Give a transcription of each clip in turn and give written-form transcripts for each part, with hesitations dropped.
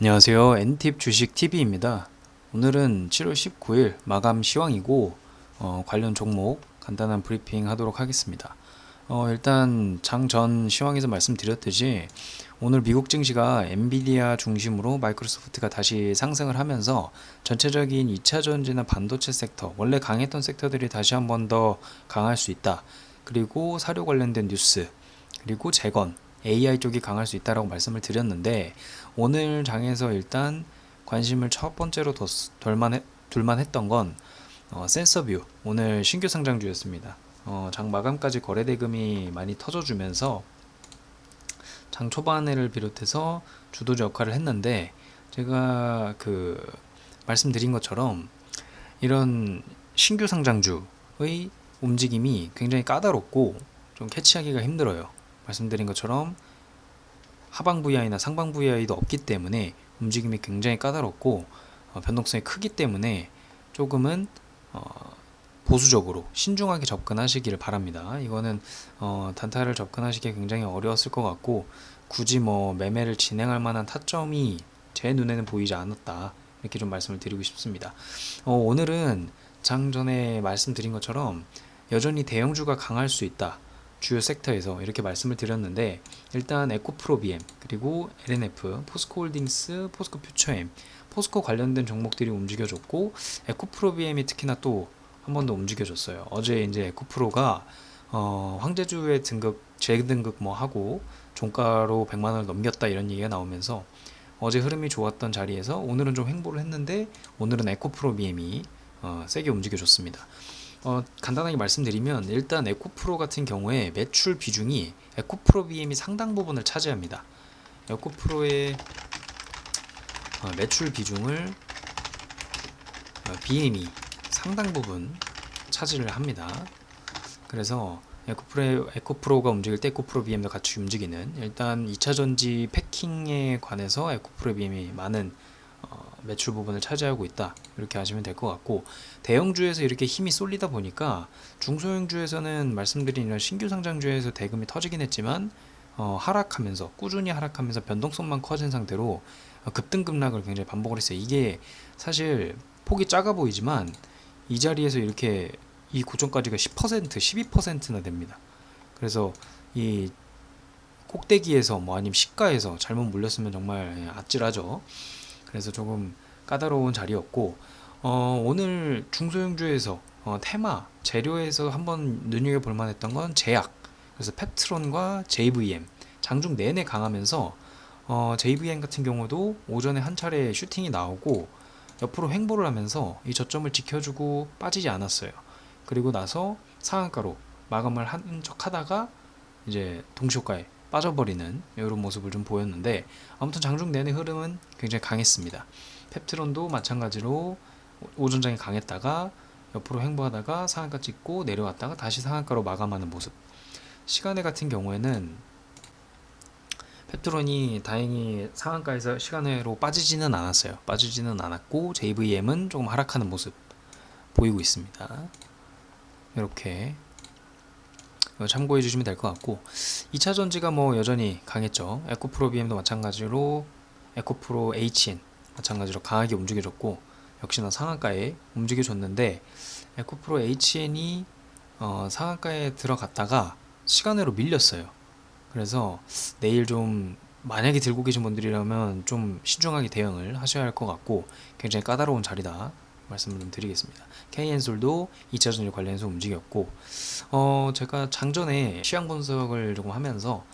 안녕하세요. N팁 주식 TV입니다. 오늘은 7월 19일 마감 시황이고 관련 종목 간단한 브리핑 하도록 하겠습니다. 일단 장 전 시황에서 말씀드렸듯이 오늘 미국 증시가 엔비디아 중심으로 마이크로소프트가 다시 상승을 하면서 전체적인 2차 전지나 반도체 섹터, 원래 강했던 섹터들이 다시 한번 더 강할 수 있다. 그리고 사료 관련된 뉴스, 그리고 재건, AI 쪽이 강할 수 있다라고 말씀을 드렸는데 오늘 장에서 일단 관심을 첫 번째로 둘만 했던 건 센서뷰 오늘 신규 상장주였습니다. 장 마감까지 거래 대금이 많이 터져주면서 장 초반에를 비롯해서 주도주 역할을 했는데 제가 말씀드린 것처럼 이런 신규 상장주의 움직임이 굉장히 까다롭고 좀 캐치하기가 힘들어요. 말씀드린 것처럼 하방 VI나 상방 VI도 없기 때문에 움직임이 굉장히 까다롭고 변동성이 크기 때문에 조금은 보수적으로 신중하게 접근하시기를 바랍니다. 이거는 단타를 접근하시기 굉장히 어려웠을 것 같고 굳이 뭐 매매를 진행할 만한 타점이 제 눈에는 보이지 않았다. 이렇게 좀 말씀을 드리고 싶습니다. 오늘은 장 전에 말씀드린 것처럼 여전히 대형주가 강할 수 있다. 주요 섹터에서 이렇게 말씀을 드렸는데 일단 에코프로비엠 그리고 LNF, 포스코홀딩스, 포스코퓨처엠, 포스코 관련된 종목들이 움직여줬고 에코프로비엠이 특히나 또 한 번 더 움직여줬어요. 어제 이제 에코프로가 황제주의 등급 재등급 뭐 하고 종가로 100만 원을 넘겼다 이런 얘기가 나오면서 어제 흐름이 좋았던 자리에서 오늘은 좀 횡보를 했는데 오늘은 에코프로비엠이 세게 움직여줬습니다. 간단하게 말씀드리면 일단 에코프로 같은 경우에 매출 비중이 에코프로 BM이 상당 부분을 차지합니다. 에코프로의 매출 비중을 BM이 상당 부분 차지를 합니다. 그래서 에코프로가 움직일 때 에코프로 BM도 같이 움직이는 일단 2차 전지 패킹에 관해서 에코프로 BM이 많은 매출 부분을 차지하고 있다 이렇게 하시면 될 것 같고 대형주에서 이렇게 힘이 쏠리다 보니까 중소형주에서는 말씀드린 이런 신규 상장주에서 대금이 터지긴 했지만 하락하면서 꾸준히 하락하면서 변동성만 커진 상태로 급등급락을 굉장히 반복을 했어요. 이게 사실 폭이 작아 보이지만 이 자리에서 이렇게 이 고점까지가 10%, 12%나 됩니다. 그래서 이 꼭대기에서 뭐 아니면 시가에서 잘못 물렸으면 정말 아찔하죠. 그래서 조금 까다로운 자리였고 오늘 중소형주에서 테마 재료에서 한번 눈여겨볼 만했던 건 제약 그래서 펩트론과 JVM 장중 내내 강하면서 JVM 같은 경우도 오전에 한 차례 슈팅이 나오고 옆으로 횡보를 하면서 이 저점을 지켜주고 빠지지 않았어요. 그리고 나서 상한가로 마감을 한 척 하다가 이제 동시효과에 빠져버리는 이런 모습을 좀 보였는데 아무튼 장중 내내 흐름은 굉장히 강했습니다. 펩트론도 마찬가지로 오전장에 강했다가 옆으로 횡보하다가 상한가 찍고 내려왔다가 다시 상한가로 마감하는 모습. 시간에 같은 경우에는 펩트론이 다행히 상한가에서 시간외로 빠지지는 않았어요. 빠지지는 않았고 JVM은 조금 하락하는 모습 보이고 있습니다. 이렇게 참고해 주시면 될 것 같고 2차 전지가 뭐 여전히 강했죠. 에코프로 BM도 마찬가지로 에코프로 HN 마찬가지로 강하게 움직여줬고 역시나 상한가에 움직여줬는데 에코프로 HN이 상한가에 들어갔다가 시간으로 밀렸어요. 그래서 내일 좀 만약에 들고 계신 분들이라면 좀 신중하게 대응을 하셔야 할 것 같고 굉장히 까다로운 자리다 말씀을 좀 드리겠습니다. KN솔도 2차 전지 관련해서 움직였고 제가 장전에 시황 분석을 조금 하면서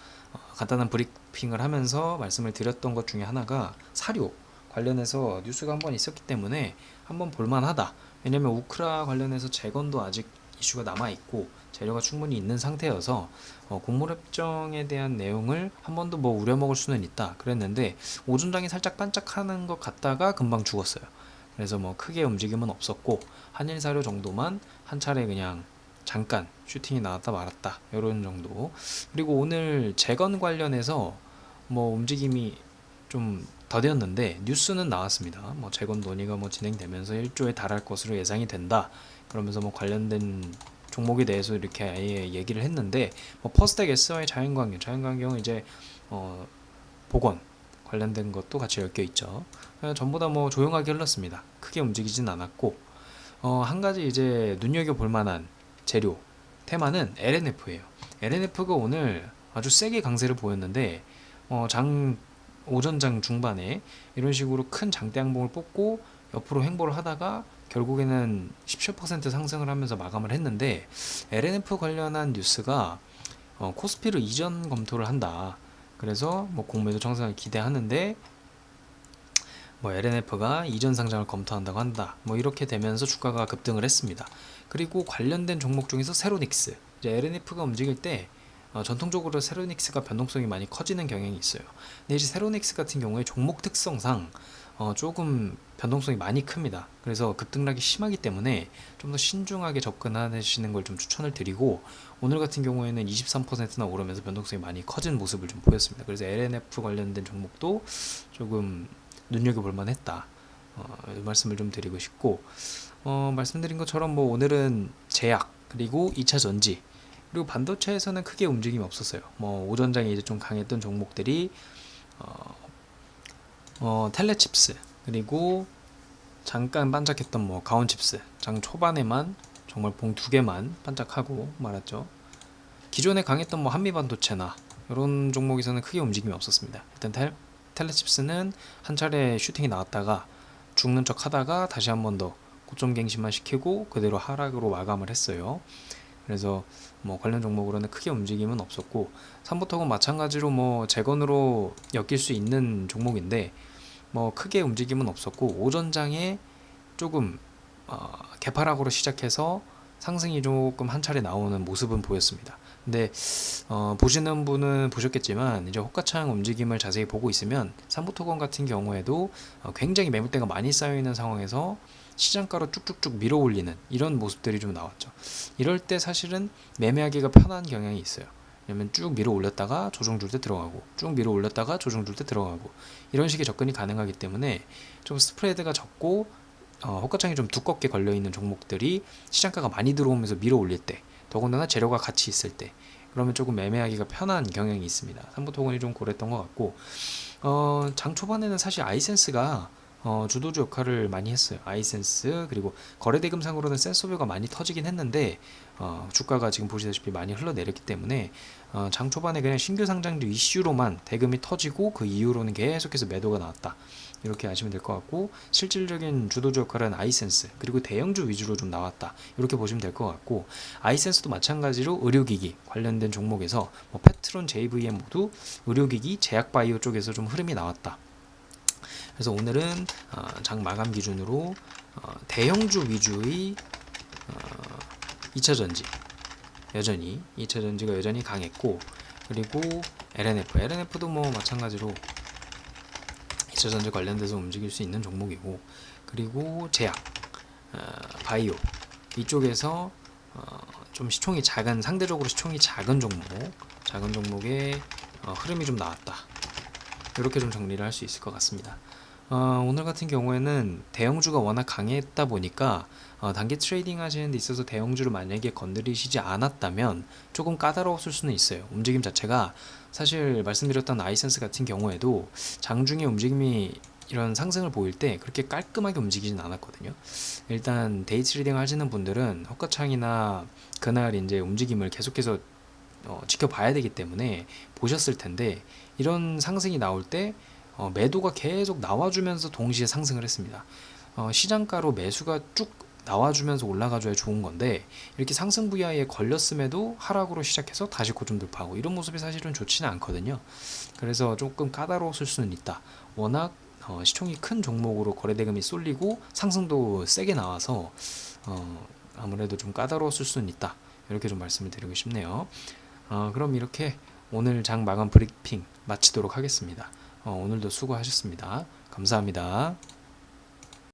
간단한 브리핑을 하면서 말씀을 드렸던 것 중에 하나가 사료 관련해서 뉴스가 한번 있었기 때문에 한번 볼만하다. 왜냐면 우크라 관련해서 재건도 아직 이슈가 남아있고 재료가 충분히 있는 상태여서 곡물협정에 대한 내용을 한 번 더 뭐 우려먹을 수는 있다 그랬는데 오전장이 살짝 반짝하는 것 같다가 금방 죽었어요. 그래서 뭐 크게 움직임은 없었고 한일사료 정도만 한 차례 그냥 잠깐 슈팅이 나왔다 말았다 이런 정도. 그리고 오늘 재건 관련해서 뭐 움직임이 좀 더뎠는데 뉴스는 나왔습니다. 뭐 재건 논의가 뭐 진행되면서 1조에 달할 것으로 예상이 된다. 그러면서 뭐 관련된 종목에 대해서 이렇게 아예 얘기를 했는데 뭐 퍼스텍 S와의 자연광경 이제 보건 관련된 것도 같이 엮여 있죠. 전부 다 뭐 조용하게 흘렀습니다. 크게 움직이진 않았고, 한 가지 이제 눈여겨볼 만한 재료, 테마는 LNF예요. LNF가 오늘 아주 세게 강세를 보였는데, 오전장 중반에 이런 식으로 큰 장대 양봉을 뽑고 옆으로 횡보를 하다가 결국에는 17% 상승을 하면서 마감을 했는데, LNF 관련한 뉴스가 코스피를 이전 검토를 한다. 그래서 뭐 공매도 청산을 기대하는데, 뭐 LNF가 이전 상장을 검토한다고 한다. 뭐 이렇게 되면서 주가가 급등을 했습니다. 그리고 관련된 종목 중에서 세로닉스, 이제 LNF가 움직일 때 전통적으로 세로닉스가 변동성이 많이 커지는 경향이 있어요. 근데 이제 세로닉스 같은 경우에 종목 특성상 조금 변동성이 많이 큽니다. 그래서 급등락이 심하기 때문에 좀 더 신중하게 접근하시는 걸 좀 추천을 드리고, 오늘 같은 경우에는 23%나 오르면서 변동성이 많이 커진 모습을 좀 보였습니다. 그래서 LNF 관련된 종목도 조금 눈여겨볼 만했다. 이 말씀을 좀 드리고 싶고, 말씀드린 것처럼 뭐 오늘은 제약 그리고 2차 전지 그리고 반도체에서는 크게 움직임이 없었어요. 뭐 오전장에 이제 좀 강했던 종목들이 텔레칩스 그리고 잠깐 반짝했던 뭐 가온칩스 장 초반에만 정말 봉 2개만 반짝하고 말았죠. 기존에 강했던 뭐 한미반도체나 이런 종목에서는 크게 움직임이 없었습니다. 일단 텔레칩스는 한 차례 슈팅이 나왔다가 죽는 척 하다가 다시 한 번 더 고점 갱신만 시키고 그대로 하락으로 마감을 했어요. 그래서 뭐 관련 종목으로는 크게 움직임은 없었고, 삼부토건 마찬가지로 뭐 재건으로 엮일 수 있는 종목인데 뭐 크게 움직임은 없었고, 오전장에 조금 개파락으로 시작해서 상승이 조금 한 차례 나오는 모습은 보였습니다. 근데 보시는 분은 보셨겠지만 이제 호가창 움직임을 자세히 보고 있으면 삼부토건 같은 경우에도 굉장히 매물대가 많이 쌓여 있는 상황에서 시장가로 쭉쭉쭉 밀어 올리는 이런 모습들이 좀 나왔죠. 이럴 때 사실은 매매하기가 편한 경향이 있어요. 왜냐면 쭉 밀어 올렸다가 조정 줄 때 들어가고, 쭉 밀어 올렸다가 조정 줄 때 들어가고, 이런 식의 접근이 가능하기 때문에 좀 스프레드가 적고 호가창이 좀 두껍게 걸려있는 종목들이 시장가가 많이 들어오면서 밀어 올릴 때, 더군다나 재료가 같이 있을 때, 그러면 조금 매매하기가 편한 경향이 있습니다. 삼부토건이 좀 그랬던 것 같고, 장 초반에는 사실 아이센스가 주도주 역할을 많이 했어요. 아이센스, 그리고 거래대금상으로는 센서뷰가 많이 터지긴 했는데 주가가 지금 보시다시피 많이 흘러내렸기 때문에 장 초반에 그냥 신규 상장주 이슈로만 대금이 터지고 그 이후로는 계속해서 매도가 나왔다. 이렇게 아시면 될 것 같고, 실질적인 주도주 역할은 아이센스 그리고 대형주 위주로 좀 나왔다. 이렇게 보시면 될 것 같고, 아이센스도 마찬가지로 의료기기 관련된 종목에서 뭐 페트론, JVM 모두 의료기기, 제약바이오 쪽에서 좀 흐름이 나왔다. 그래서 오늘은 장 마감 기준으로 대형주 위주의 2차전지 여전히 2차전지가 여전히 강했고, 그리고 LNF도 뭐 마찬가지로 2차전지 관련돼서 움직일 수 있는 종목이고, 그리고 제약, 바이오 이쪽에서 좀 시총이 작은, 상대적으로 시총이 작은 종목의 흐름이 좀 나왔다. 이렇게 좀 정리를 할 수 있을 것 같습니다. 오늘 같은 경우에는 대형주가 워낙 강했다 보니까 단기 트레이딩 하시는 데 있어서 대형주를 만약에 건드리시지 않았다면 조금 까다로웠을 수는 있어요. 움직임 자체가 사실 말씀드렸던 아이센스 같은 경우에도 장중에 움직임이 이런 상승을 보일 때 그렇게 깔끔하게 움직이진 않았거든요. 일단 데이 트레이딩 하시는 분들은 호가창이나 그날 이제 움직임을 계속해서 지켜봐야 되기 때문에 보셨을 텐데, 이런 상승이 나올 때 매도가 계속 나와주면서 동시에 상승을 했습니다. 시장가로 매수가 쭉 나와주면서 올라가줘야 좋은 건데, 이렇게 상승 VI에 걸렸음에도 하락으로 시작해서 다시 고점 돌파하고, 이런 모습이 사실은 좋지는 않거든요. 그래서 조금 까다로웠을 수는 있다. 워낙 시총이 큰 종목으로 거래대금이 쏠리고 상승도 세게 나와서 아무래도 좀 까다로웠을 수는 있다. 이렇게 좀 말씀을 드리고 싶네요. 그럼 이렇게 오늘 장 마감 브리핑 마치도록 하겠습니다. 오늘도 수고하셨습니다. 감사합니다.